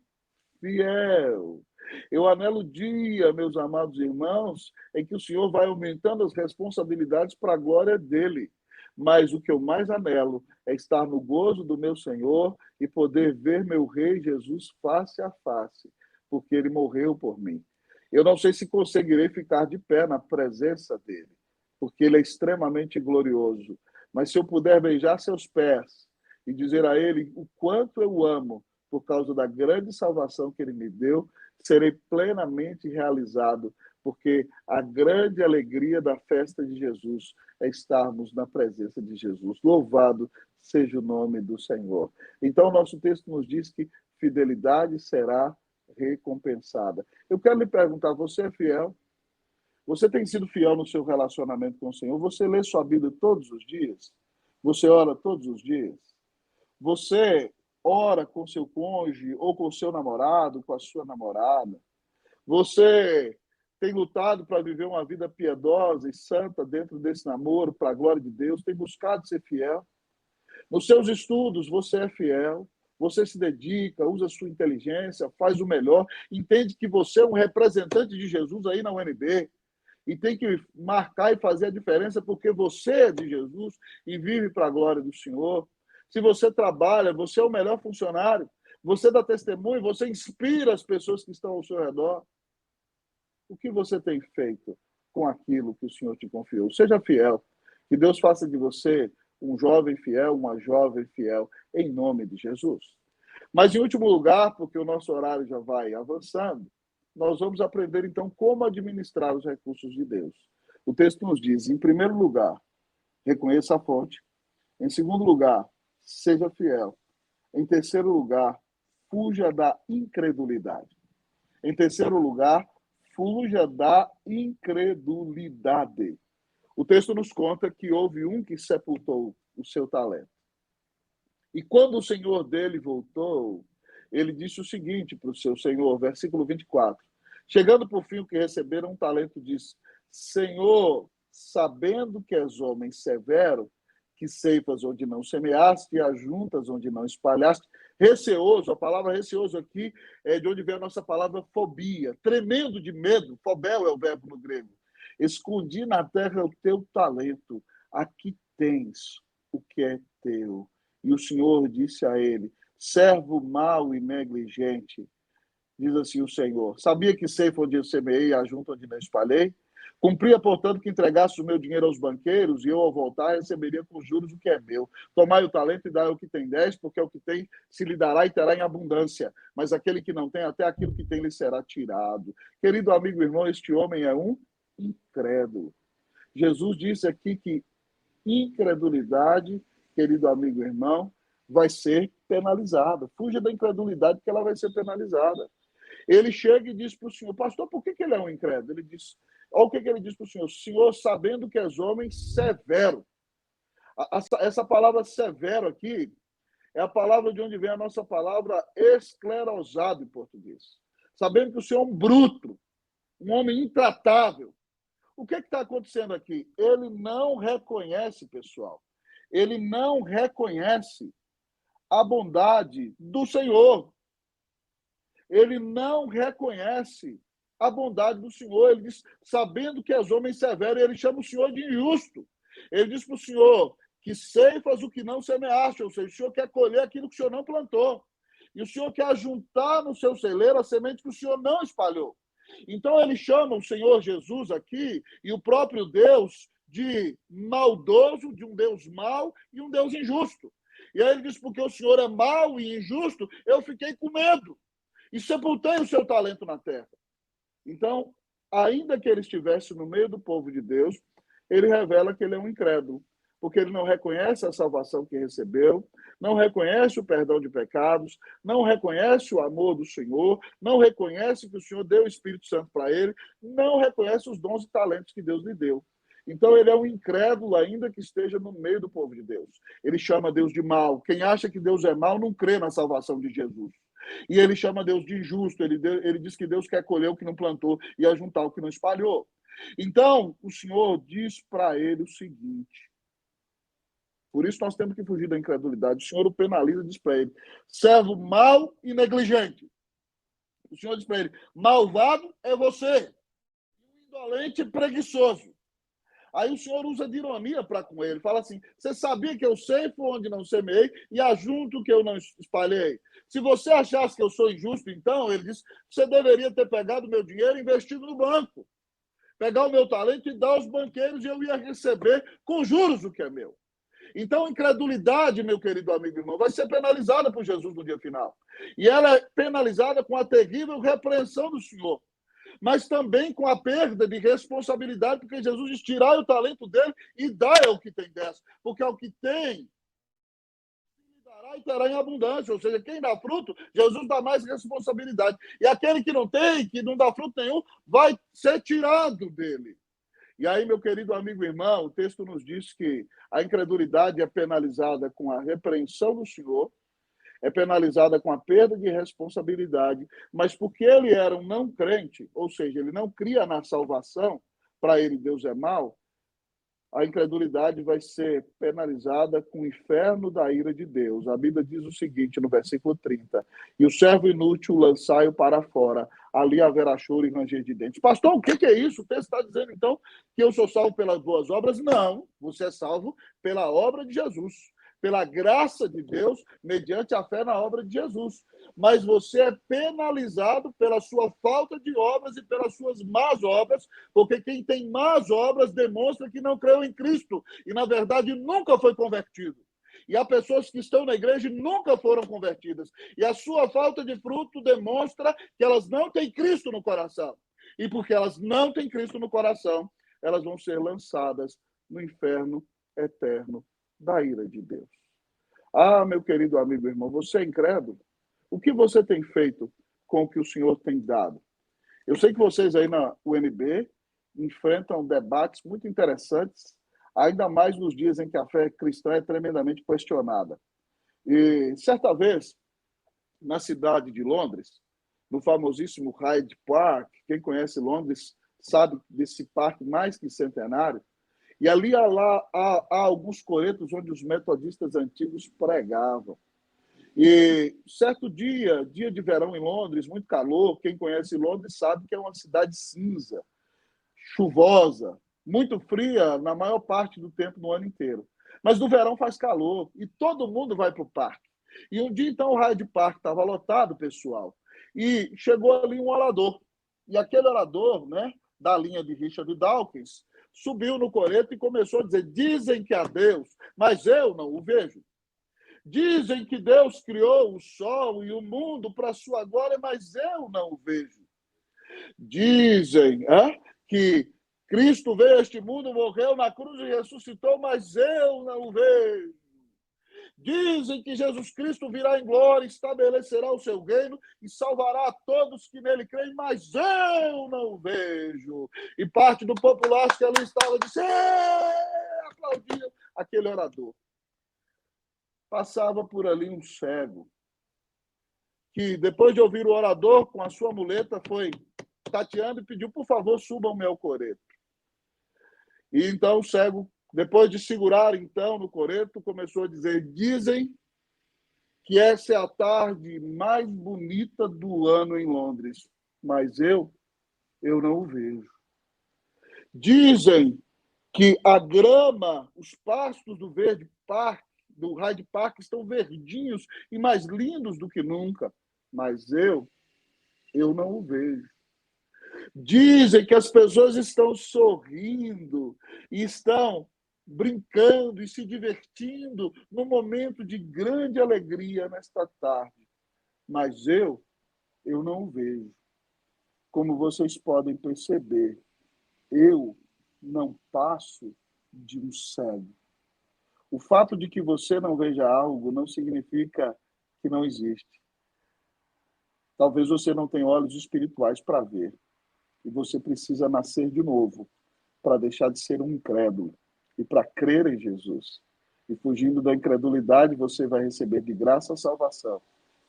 fiel. Eu anelo dia, meus amados irmãos, em que o Senhor vai aumentando as responsabilidades para a glória dele. Mas o que eu mais anelo é estar no gozo do meu Senhor e poder ver meu Rei Jesus face a face, porque ele morreu por mim. Eu não sei se conseguirei ficar de pé na presença dele, porque ele é extremamente glorioso. Mas se eu puder beijar seus pés e dizer a ele o quanto eu amo, por causa da grande salvação que ele me deu, serei plenamente realizado, porque a grande alegria da festa de Jesus é estarmos na presença de Jesus. Louvado seja o nome do Senhor. Então, nosso texto nos diz que fidelidade será recompensada. Eu quero lhe perguntar: você é fiel? Você tem sido fiel no seu relacionamento com o Senhor? Você lê sua Bíblia todos os dias? Você ora todos os dias? Você ora com seu cônjuge ou com seu namorado, com a sua namorada? Você tem lutado para viver uma vida piedosa e santa dentro desse namoro, para a glória de Deus? Tem buscado ser fiel? Nos seus estudos, você é fiel? Você se dedica, usa a sua inteligência, faz o melhor, entende que você é um representante de Jesus aí na UNB e tem que marcar e fazer a diferença porque você é de Jesus e vive para a glória do Senhor. Se você trabalha, você é o melhor funcionário, você dá testemunho, você inspira as pessoas que estão ao seu redor. O que você tem feito com aquilo que o Senhor te confiou? Seja fiel. Que Deus faça de você um jovem fiel, uma jovem fiel, em nome de Jesus. Mas, em último lugar, porque o nosso horário já vai avançando, nós vamos aprender, então, como administrar os recursos de Deus. O texto nos diz, em primeiro lugar, reconheça a fonte. Em segundo lugar, seja fiel. Em terceiro lugar, fuja da incredulidade. Em terceiro lugar, fuja da incredulidade. O texto nos conta que houve um que sepultou o seu talento. E quando o senhor dele voltou, ele disse o seguinte para o seu senhor, versículo 24. Chegando por fim o que receberam um talento, disse: Senhor, sabendo que és homem severo, que ceifas onde não semeaste e ajuntas onde não espalhaste, receoso, a palavra receoso aqui é de onde vem a nossa palavra fobia, tremendo de medo, fobel é o verbo no grego. Escondi na terra o teu talento, aqui tens o que é teu. E o Senhor disse a ele: servo mau e negligente, diz assim o Senhor, sabia que ceifa onde eu semeei e ajunto onde não espalhei? Cumpria, portanto, que entregasse o meu dinheiro aos banqueiros, e eu, ao voltar, receberia com juros o que é meu. Tomai o talento e dai ao que tem 10, porque o que tem se lhe dará e terá em abundância. Mas aquele que não tem, até aquilo que tem lhe será tirado. Querido amigo e irmão, este homem é um incrédulo. Jesus disse aqui que incredulidade, querido amigo e irmão, vai ser penalizada. Fuja da incredulidade, que ela vai ser penalizada. Ele chega e diz para o Senhor: pastor, por que ele é um incrédulo? Ele diz, olha o que ele diz para o Senhor: Senhor, sabendo que és homem severo. Essa palavra severo aqui É a palavra de onde vem a nossa palavra esclerosado em português. Sabendo que o Senhor é um bruto, um homem intratável. O que está acontecendo aqui? Ele não reconhece, pessoal. Ele não reconhece a bondade do Senhor. Ele não reconhece a bondade do Senhor. Ele diz, sabendo que és homem severo, ele chama o Senhor de injusto. Ele diz para o Senhor que ceifas o que não semeaste, ou seja, o Senhor quer colher aquilo que o Senhor não plantou. E o Senhor quer juntar no seu celeiro a semente que o Senhor não espalhou. Então ele chama o Senhor Jesus aqui e o próprio Deus de maldoso, de um Deus mau e um Deus injusto. E aí ele diz, porque o Senhor é mau e injusto, eu fiquei com medo e sepultei o seu talento na terra. Então, ainda que ele estivesse no meio do povo de Deus, ele revela que ele é um incrédulo, porque ele não reconhece a salvação que recebeu, não reconhece o perdão de pecados, não reconhece o amor do Senhor, não reconhece que o Senhor deu o Espírito Santo para ele, não reconhece os dons e talentos que Deus lhe deu. Então, ele é um incrédulo, ainda que esteja no meio do povo de Deus. Ele chama Deus de mau. Quem acha que Deus é mau não crê na salvação de Jesus. E ele chama Deus de injusto. Ele diz que Deus quer colher o que não plantou e ajuntar o que não espalhou. Então, o Senhor diz para ele o seguinte. Por isso nós temos que fugir da incredulidade. O Senhor o penaliza e diz para ele, servo mau e negligente. O Senhor diz para ele, malvado é você, indolente e preguiçoso. Aí o Senhor usa de ironia para com ele. Fala assim, você sabia que eu ceifo onde não semeei e ajunto o que eu não espalhei? Se você achasse que eu sou injusto, então, ele diz, você deveria ter pegado meu dinheiro e investido no banco. Pegar o meu talento e dar aos banqueiros e eu ia receber com juros o que é meu. Então, a incredulidade, meu querido amigo e irmão, vai ser penalizada por Jesus no dia final. E ela é penalizada com a terrível repreensão do Senhor, mas também com a perda de responsabilidade, porque Jesus diz, tirai o talento dele e dai ao que tem dessa. Porque ao que tem, dará e terá em abundância. Ou seja, quem dá fruto, Jesus dá mais responsabilidade. E aquele que não tem, que não dá fruto nenhum, vai ser tirado dele. E aí, meu querido amigo e irmão, o texto nos diz que a incredulidade é penalizada com a repreensão do Senhor, é penalizada com a perda de responsabilidade, mas porque ele era um não crente, ou seja, ele não cria na salvação, para ele Deus é mau, a incredulidade vai ser penalizada com o inferno da ira de Deus. A Bíblia diz o seguinte, no versículo 30, e o servo inútil lançai-o para fora, ali haverá choro e ranger de dentes. Pastor, o que é isso? O texto está dizendo, então, que eu sou salvo pelas boas obras? Não, você é salvo pela obra de Jesus, pela graça de Deus, mediante a fé na obra de Jesus. Mas você é penalizado pela sua falta de obras e pelas suas más obras, porque quem tem más obras demonstra que não creu em Cristo e, na verdade, nunca foi convertido. E há pessoas que estão na igreja e nunca foram convertidas. E a sua falta de fruto demonstra que elas não têm Cristo no coração. E porque elas não têm Cristo no coração, elas vão ser lançadas no inferno eterno da ira de Deus. Ah, meu querido amigo e irmão, você é incrédulo? O que você tem feito com o que o Senhor tem dado? Eu sei que vocês aí na UNB enfrentam debates muito interessantes, ainda mais nos dias em que a fé cristã é tremendamente questionada. E certa vez, na cidade de Londres, no famosíssimo Hyde Park, quem conhece Londres sabe desse parque mais que centenário, e ali há alguns coretos onde os metodistas antigos pregavam. E certo dia de verão em Londres, muito calor, quem conhece Londres sabe que é uma cidade cinza, chuvosa, muito fria na maior parte do tempo no ano inteiro. Mas no verão faz calor e todo mundo vai para o parque. E um dia, então, o Hyde Park estava lotado, pessoal, e chegou ali um orador. E aquele orador, né, da linha de Richard Dawkins, subiu no coreto e começou a dizer, dizem que há Deus, mas eu não o vejo. Dizem que Deus criou o sol e o mundo para a sua glória, mas eu não o vejo. Dizem que Cristo veio a este mundo, morreu na cruz e ressuscitou, mas eu não o vejo. Dizem que Jesus Cristo virá em glória, estabelecerá o seu reino e salvará a todos que nele creem, mas eu não o vejo. E parte do populacho que ali estava disse, aplaudia aquele orador. passava por ali um cego, que depois de ouvir o orador com a sua muleta, foi tateando e pediu, por favor, subam-me ao coreto. E então o cego, depois de segurar então no coreto, começou a dizer, dizem que essa é a tarde mais bonita do ano em Londres, mas eu não o vejo. Dizem que a grama, os pastos do do Hyde Park estão verdinhos e mais lindos do que nunca, mas eu não o vejo. Dizem que as pessoas estão sorrindo e estão brincando e se divertindo num momento de grande alegria nesta tarde, mas eu não o vejo. Como vocês podem perceber, eu não passo de um cego. O fato de que você não veja algo não significa que não existe. Talvez você não tenha olhos espirituais para ver. E você precisa nascer de novo para deixar de ser um incrédulo e para crer em Jesus. E fugindo da incredulidade, você vai receber de graça a salvação,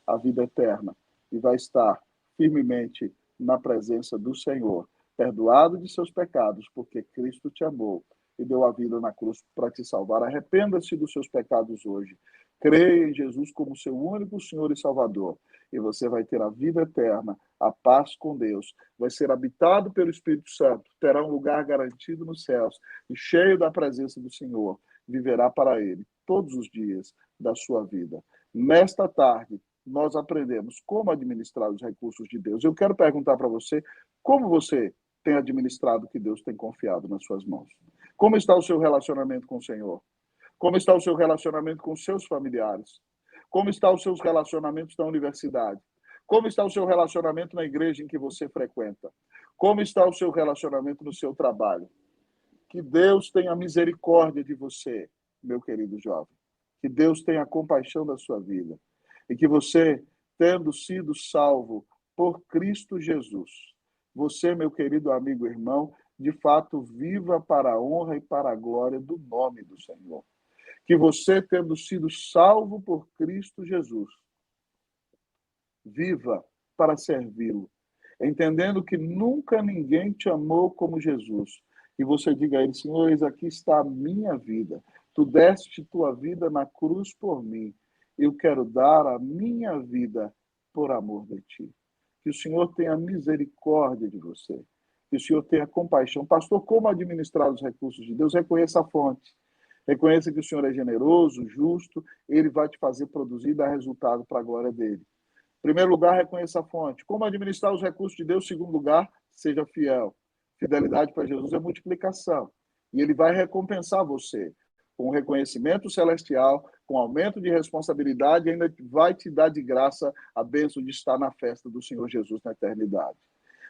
a vida eterna, e vai estar firmemente na presença do Senhor, perdoado de seus pecados, porque Cristo te amou e deu a vida na cruz para te salvar. Arrependa-se dos seus pecados hoje. Creia em Jesus como seu único Senhor e Salvador, e você vai ter a vida eterna, a paz com Deus, vai ser habitado pelo Espírito Santo, terá um lugar garantido nos céus e cheio da presença do Senhor, viverá para Ele todos os dias da sua vida. Nesta tarde, nós aprendemos como administrar os recursos de Deus. Eu quero perguntar para você, como você tem administrado o que Deus tem confiado nas suas mãos? Como está o seu relacionamento com o Senhor? Como está o seu relacionamento com os seus familiares? Como estão os seus relacionamentos na universidade? Como está o seu relacionamento na igreja em que você frequenta? Como está o seu relacionamento no seu trabalho? Que Deus tenha misericórdia de você, meu querido jovem. Que Deus tenha compaixão da sua vida. E que você, tendo sido salvo por Cristo Jesus, você, meu querido amigo e irmão, de fato viva para a honra e para a glória do nome do Senhor. Que você, tendo sido salvo por Cristo Jesus, viva para servi-lo, entendendo que nunca ninguém te amou como Jesus. E você diga a ele, Senhor, eis aqui está a minha vida. Tu deste tua vida na cruz por mim. Eu quero dar a minha vida por amor de ti. Que o Senhor tenha misericórdia de você. Que o Senhor tenha compaixão. Pastor, como administrar os recursos de Deus? Reconheça a fonte. Reconheça que o Senhor é generoso, justo, ele vai te fazer produzir e dar resultado para a glória dele. Em primeiro lugar, reconheça a fonte. Como administrar os recursos de Deus? Em segundo lugar, seja fiel. Fidelidade para Jesus é multiplicação. E ele vai recompensar você com um reconhecimento celestial, com aumento de responsabilidade e ainda vai te dar de graça a bênção de estar na festa do Senhor Jesus na eternidade.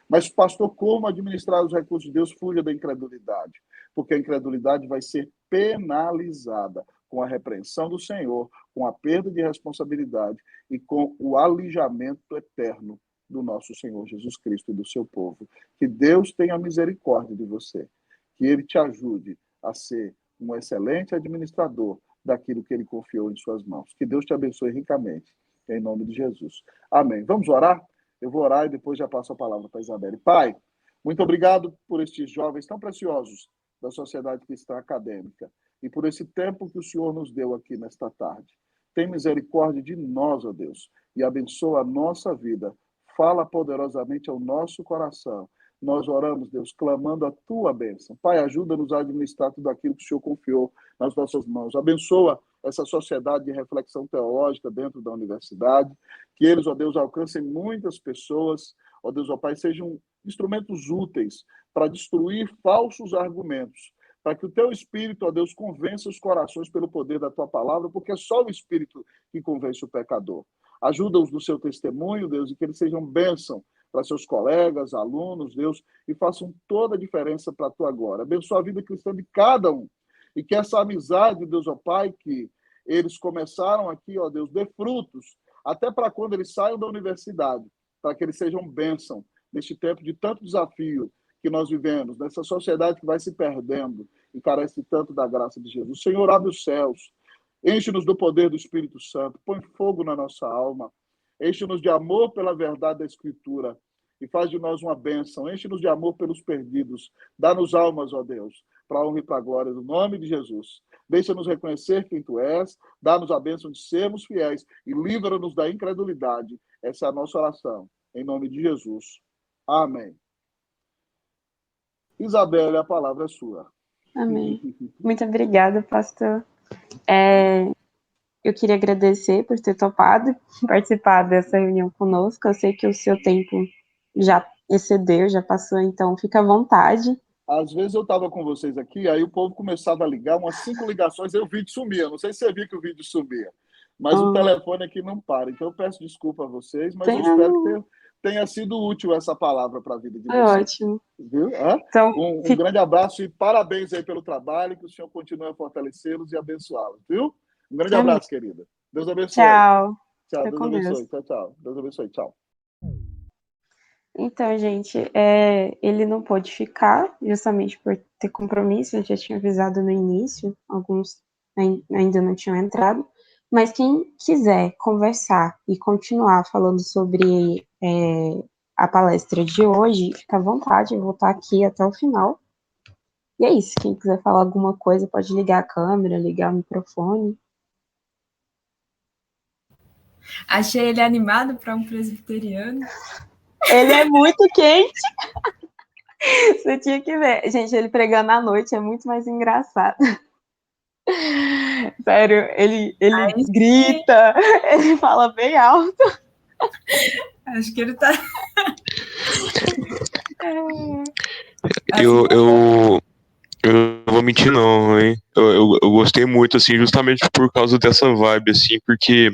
Mas, pastor, como administrar os recursos de Deus? Fuja da incredulidade, porque a incredulidade vai ser penalizada com a repreensão do Senhor, com a perda de responsabilidade e com o alijamento eterno do nosso Senhor Jesus Cristo e do seu povo. Que Deus tenha misericórdia de você, que Ele te ajude a ser um excelente administrador daquilo que Ele confiou em suas mãos. Que Deus te abençoe ricamente, em nome de Jesus. Amém. Vamos orar? Eu vou orar e depois já passo a palavra para a Isabelle. Pai, muito obrigado por estes jovens tão preciosos da sociedade cristã acadêmica e por esse tempo que o Senhor nos deu aqui nesta tarde. Tem misericórdia de nós, ó Deus, e abençoa a nossa vida. Fala poderosamente ao nosso coração. Nós oramos, Deus, clamando a tua bênção. Pai, ajuda-nos a administrar tudo aquilo que o Senhor confiou nas nossas mãos. Abençoa essa sociedade de reflexão teológica dentro da universidade, que eles, ó Deus, alcancem muitas pessoas, ó Deus, ó Pai, sejam instrumentos úteis para destruir falsos argumentos, para que o teu Espírito, ó Deus, convença os corações pelo poder da tua palavra, porque é só o Espírito que convence o pecador. Ajuda-os no seu testemunho, Deus, e que eles sejam bênção para seus colegas, alunos, Deus, e façam toda a diferença para a tua glória. Abençoa a vida cristã de cada um, e que essa amizade, Deus, ó Pai, que eles começaram aqui, ó Deus, dê frutos, até para quando eles saiam da universidade, para que eles sejam bênção neste tempo de tanto desafio que nós vivemos, nessa sociedade que vai se perdendo e carece tanto da graça de Jesus. Senhor, abre os céus, Enche-nos do poder do Espírito Santo, põe fogo na nossa alma, enche-nos de amor pela verdade da Escritura e faz de nós uma bênção. Enche-nos de amor pelos perdidos. Dá-nos almas, ó Deus, para a honra e para a glória do nome de Jesus. Deixa-nos reconhecer quem Tu és, dá-nos a bênção de sermos fiéis e livra-nos da incredulidade. Essa é a nossa oração. Em nome de Jesus. Amém. Isabelle, a palavra é sua. Amém. Muito obrigada, pastor. Eu queria agradecer por ter topado participar dessa reunião conosco. Eu sei que o seu tempo já excedeu, já passou, então fica à vontade. Às vezes eu estava com vocês aqui, aí o povo começava a ligar, umas 5 ligações, aí o vídeo sumia. Não sei se você viu que o vídeo sumia, mas o telefone aqui não para. Então eu peço desculpa a vocês, mas eu espero que tenha sido útil essa palavra para a vida de vocês. Ótimo. Viu? Então, um grande abraço e parabéns aí pelo trabalho, que o Senhor continue a fortalecê-los e abençoá-los, viu? Um grande abraço, querida. Deus abençoe. Tchau. Tchau, Deus abençoe. Tchau, tchau. Deus abençoe. Tchau. Então, gente, ele não pôde ficar, justamente por ter compromisso, eu já tinha avisado no início, alguns ainda não tinham entrado, mas quem quiser conversar e continuar falando sobre a palestra de hoje, fica à vontade, eu vou estar aqui até o final. E é isso, quem quiser falar alguma coisa, pode ligar a câmera, ligar o microfone. Achei ele animado para um presbiteriano. Ele é muito quente. Você tinha que ver. Gente, ele pregando à noite é muito mais engraçado. Sério, ele grita, ele fala bem alto. Acho que ele tá... Eu não vou mentir não, hein? Eu gostei muito, assim, justamente por causa dessa vibe, assim, porque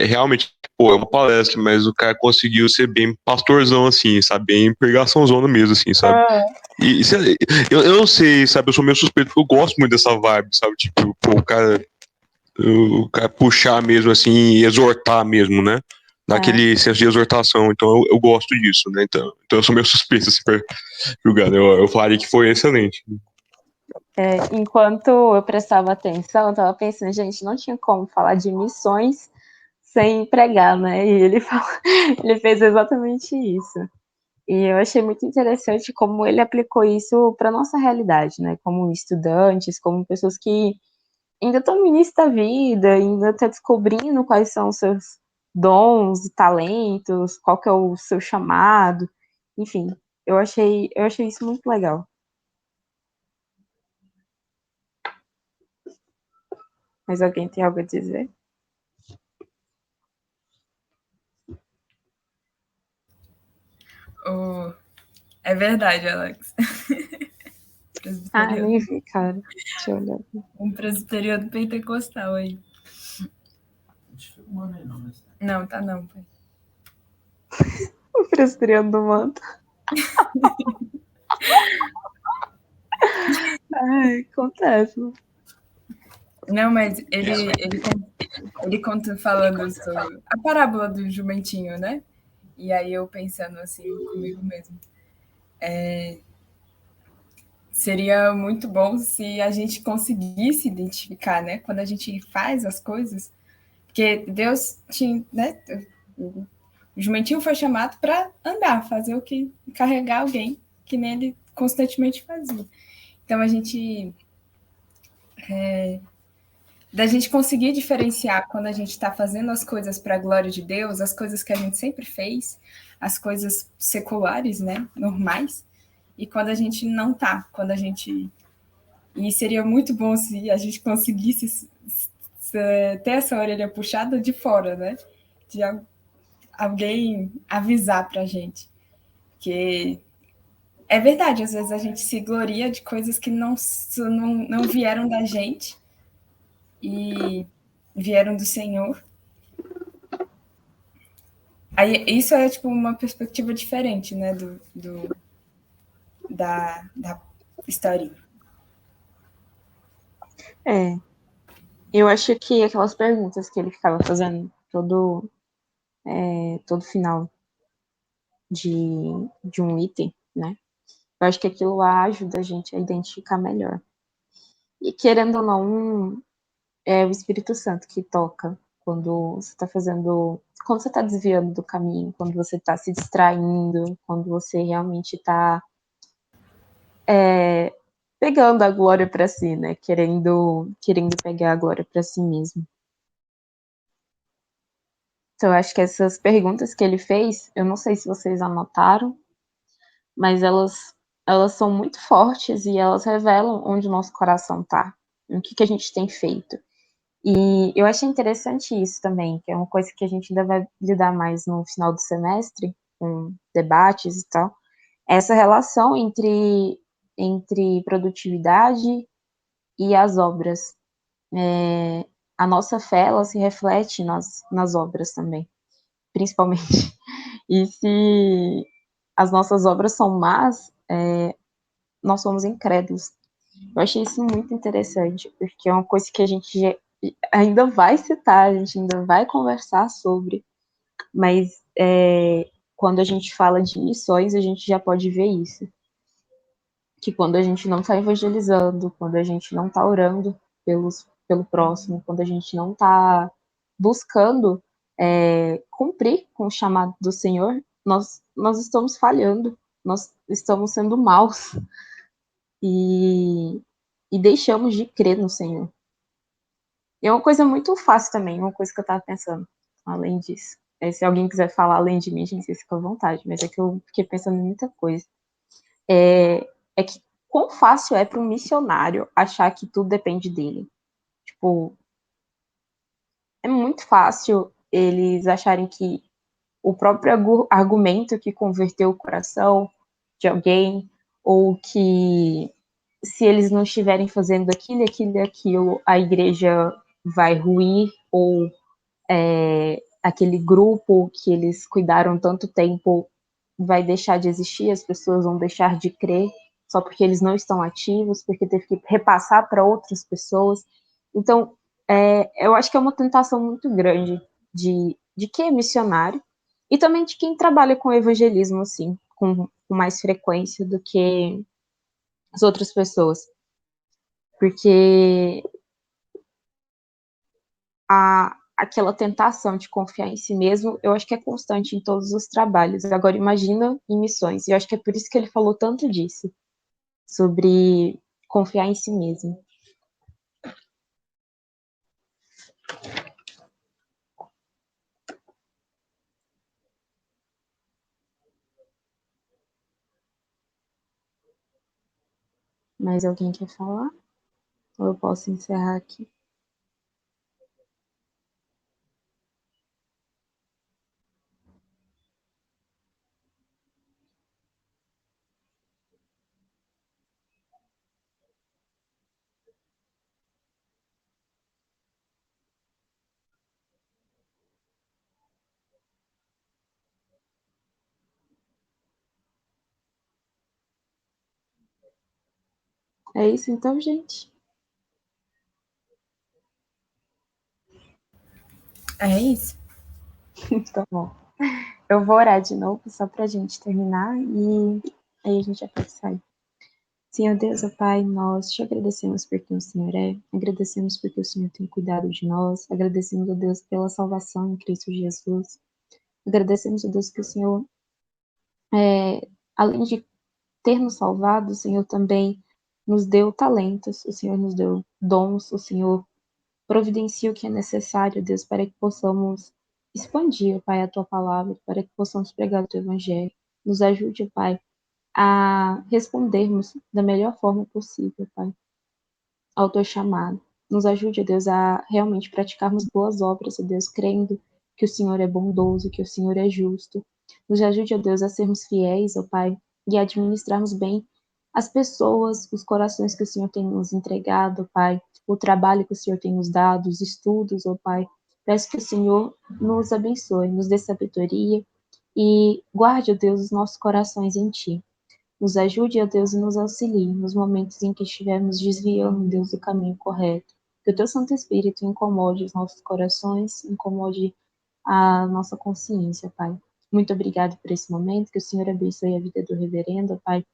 realmente, pô, é uma palestra, mas o cara conseguiu ser bem pastorzão, assim, sabe? Bem pregaçãozona mesmo, assim, sabe? E eu não sei, sabe? Eu sou meio suspeito porque eu gosto muito dessa vibe, sabe? Tipo, pô, o cara puxar mesmo, assim, e exortar mesmo, né? Naquele senso de exortação. Então eu gosto disso, né? Então eu sou meio suspeito, assim, pra julgar. Eu falaria que foi excelente. Enquanto eu prestava atenção, eu tava pensando, gente, não tinha como falar de missões sem pregar, né? E ele fez exatamente isso. E eu achei muito interessante como ele aplicou isso para nossa realidade, né? Como estudantes, como pessoas que ainda estão no início da vida, ainda estão descobrindo quais são os seus dons e talentos, qual que é o seu chamado. Enfim, eu achei isso muito legal. Mas alguém tem algo a dizer? É verdade, Alex. Nem vi, cara. Deixa eu olhar. Um presbiteriano pentecostal aí. Não, tá não, pai. O presbiteriano do manto. Acontece. Não, mas ele conta falando sobre a parábola do jumentinho, né? E aí eu pensando assim comigo mesmo. Seria muito bom se a gente conseguisse identificar, né? Quando a gente faz as coisas. Porque Deus tinha, né? O jumentinho foi chamado para andar, fazer o que carregar alguém, que nem ele constantemente fazia. Então a gente da gente conseguir diferenciar quando a gente está fazendo as coisas para a glória de Deus, as coisas que a gente sempre fez, as coisas seculares, né, normais, e quando a gente não está, quando a gente... E seria muito bom se a gente conseguisse ter essa orelha puxada de fora, né, de alguém avisar para a gente, que é verdade, às vezes a gente se gloria de coisas que não vieram da gente, e vieram do Senhor. Aí, isso é tipo uma perspectiva diferente, né, da história. Eu acho que aquelas perguntas que ele ficava fazendo todo final de um item, né? Eu acho que aquilo lá ajuda a gente a identificar melhor. E querendo ou não, é o Espírito Santo que toca quando você está fazendo, quando você está desviando do caminho, quando você está se distraindo, quando você realmente está pegando a glória para si, né? Querendo pegar a glória para si mesmo. Então, eu acho que essas perguntas que ele fez, eu não sei se vocês anotaram, mas elas são muito fortes e elas revelam onde o nosso coração está, o que a gente tem feito. E eu achei interessante isso também, que é uma coisa que a gente ainda vai lidar mais no final do semestre, com debates e tal, essa relação entre produtividade e as obras. A nossa fé, ela se reflete nas obras também, principalmente. E se as nossas obras são más, nós somos incrédulos. Eu achei isso muito interessante, porque é uma coisa que a gente ainda vai citar, a gente ainda vai conversar sobre, mas quando a gente fala de missões, a gente já pode ver isso. Que quando a gente não está evangelizando, quando a gente não está orando pelo próximo, quando a gente não está buscando cumprir com o chamado do Senhor, nós estamos falhando, nós estamos sendo maus e deixamos de crer no Senhor. E é uma coisa muito fácil também, uma coisa que eu estava pensando, além disso. Se alguém quiser falar além de mim, gente, vocês ficam à vontade, mas é que eu fiquei pensando em muita coisa. É que quão fácil é para um missionário achar que tudo depende dele. Tipo, é muito fácil eles acharem que o próprio argumento que converteu o coração de alguém, ou que se eles não estiverem fazendo aquilo, aquilo e aquilo, a igreja vai ruir, ou aquele grupo que eles cuidaram tanto tempo vai deixar de existir, as pessoas vão deixar de crer só porque eles não estão ativos, porque teve que repassar para outras pessoas. Então, eu acho que é uma tentação muito grande de quem é missionário e também de quem trabalha com evangelismo, assim, com mais frequência do que as outras pessoas. Porque aquela tentação de confiar em si mesmo, eu acho que é constante em todos os trabalhos. Agora, imagina em missões. E eu acho que é por isso que ele falou tanto disso, sobre confiar em si mesmo. Mais alguém quer falar? Ou eu posso encerrar aqui? É isso então, gente? É isso. Tá bom. Eu vou orar de novo, só para a gente terminar, e aí a gente já pode sair. Senhor Deus, ó Pai, nós te agradecemos por quem o Senhor é, agradecemos porque o Senhor tem cuidado de nós, agradecemos, ó Deus, pela salvação em Cristo Jesus, agradecemos, ó Deus, que o Senhor, além de ter nos salvado, o Senhor também nos deu talentos, o Senhor nos deu dons, o Senhor providencia o que é necessário, Deus, para que possamos expandir, Pai, a Tua palavra, para que possamos pregar o Teu Evangelho. Nos ajude, Pai, a respondermos da melhor forma possível, Pai, ao Teu chamado. Nos ajude, Deus, a realmente praticarmos boas obras, Deus, crendo que o Senhor é bondoso, que o Senhor é justo. Nos ajude, Deus, a sermos fiéis, ó Pai, e a administrarmos bem as pessoas, os corações que o Senhor tem nos entregado, Pai, o trabalho que o Senhor tem nos dado, os estudos, ó Pai. Peço que o Senhor nos abençoe, nos dê sabedoria e guarde, ó Deus, os nossos corações em Ti. Nos ajude, ó Deus, e nos auxilie nos momentos em que estivermos desviando, Deus, do caminho correto. Que o Teu Santo Espírito incomode os nossos corações, incomode a nossa consciência, Pai. Muito obrigado por esse momento, que o Senhor abençoe a vida do reverendo, Pai.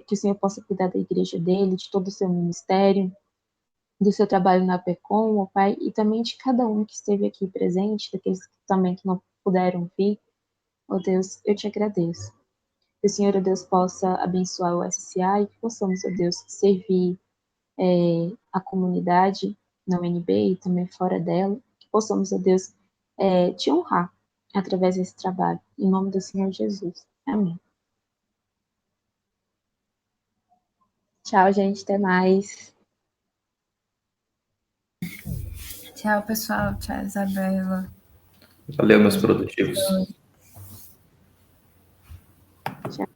Que o Senhor possa cuidar da igreja dele, de todo o seu ministério, do seu trabalho na PECOM, ó Pai, e também de cada um que esteve aqui presente, daqueles também que não puderam vir, ó Deus, eu te agradeço. Que o Senhor, ó Deus, possa abençoar o SCA e que possamos, ó Deus, servir a comunidade na UNB e também fora dela, que possamos, ó Deus, te honrar através desse trabalho. Em nome do Senhor Jesus. Amém. Tchau, gente. Até mais. Tchau, pessoal. Tchau, Isabela. Valeu, meus produtivos. Tchau.